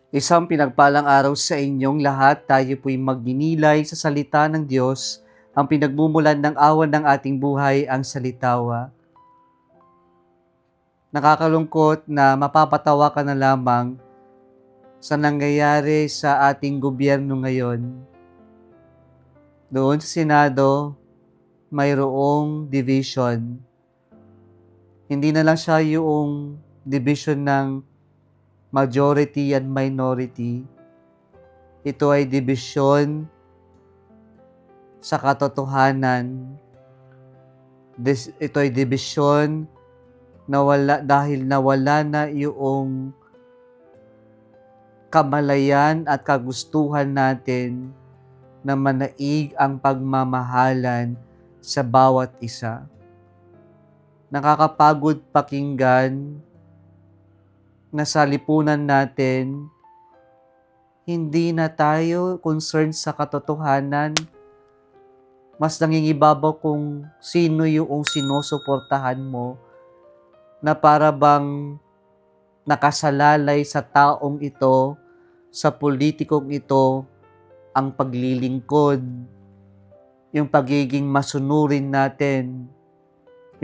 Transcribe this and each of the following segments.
Isang pinagpalang araw sa inyong lahat. Tayo po'y magninilay sa salita ng Diyos. Ang pinagmumulan ng awan ng ating buhay, ang salitawa. Nakakalungkot na mapapatawa ka na lamang sa nangyayari sa ating gobyerno ngayon. Doon sa Senado, mayroong division. Hindi na lang siya yung division ng majority and minority. Ito ay dibisyon sa katotohanan. Ito ay dibisyon na dahil nawala na yung kamalayan at kagustuhan natin na manaig ang pagmamahalan sa bawat isa. Nakakapagod pakinggan na sa lipunan natin, hindi na tayo concerned sa katotohanan. Mas nangingibabaw kung sino yung sinusuportahan mo na para bang nakasalalay sa taong ito, sa politikong ito, ang paglilingkod, yung pagiging masunurin natin,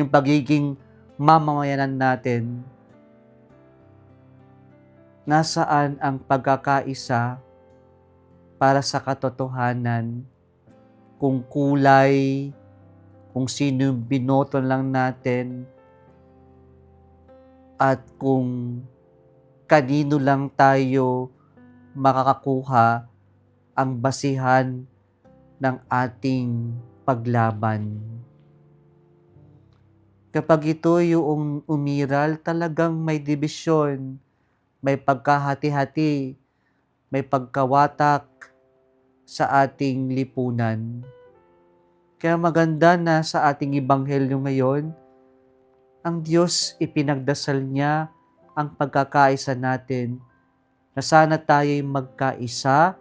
yung pagiging mamamayanan natin. Nasaan ang pagkakaisa para sa katotohanan? Kung kulay, kung sino binoto lang natin, at kung kanino lang tayo makakakuha ang basihan ng ating paglaban. Kapag ito yung umiral, talagang may dibisyon, may pagkahati-hati, may pagkawatak sa ating lipunan. Kaya maganda na sa ating ebanghelyo ngayon, ang Diyos ipinagdasal niya ang pagkakaisa natin na sana tayo'y magkaisa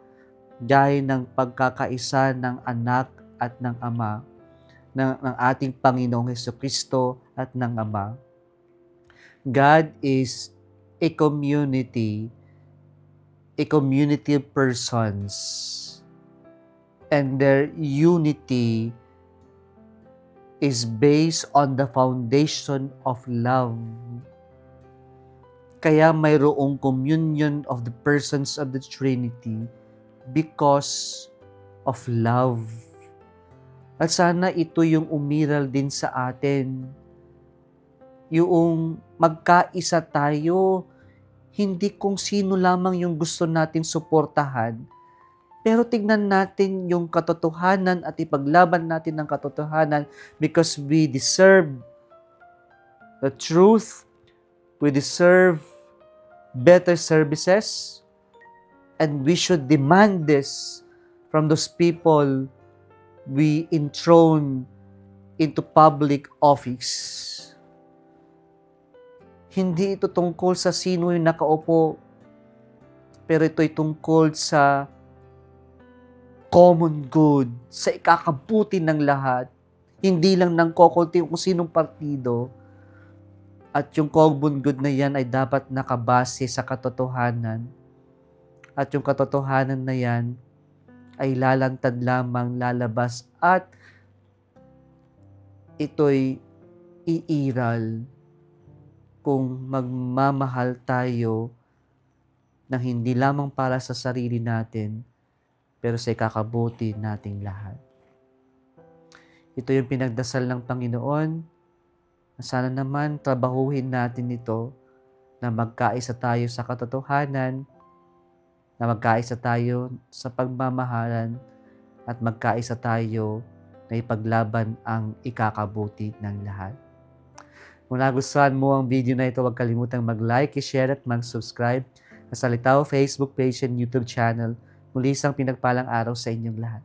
gaya ng pagkakaisa ng anak at ng ama, ng ating Panginoong Hesukristo at ng Ama. God is a community of persons, and their unity is based on the foundation of love. Kaya mayroong communion of the persons of the Trinity because of love. At sana ito yung umiral din sa atin. Yung magkaisa tayo, hindi kung sino lamang yung gusto natin suportahan, pero tignan natin yung katotohanan at ipaglaban natin ang katotohanan because we deserve the truth, we deserve better services, and we should demand this from those people we enthrone into public office. Hindi ito tungkol sa sino yung nakaupo, pero ito'y tungkol sa common good, sa ikakabuti ng lahat. Hindi lang ng kokonti kung sinong partido. At yung common good na yan ay dapat nakabase sa katotohanan. At yung katotohanan na yan ay lalantad lamang lalabas at ito'y iiral kung magmamahal tayo na hindi lamang para sa sarili natin, pero sa ikakabuti nating lahat. Ito yung pinagdasal ng Panginoon, na sana naman trabahuhin natin ito, na magkaisa tayo sa katotohanan, na magkaisa tayo sa pagmamahalan, at magkaisa tayo na ipaglaban ang ikakabuti ng lahat. Kung nagustuhan mo ang video na ito, huwag kalimutang mag-like, i-share at mag-subscribe sa Salitaw Facebook page and YouTube channel. Muli isang pinagpalang araw sa inyong lahat.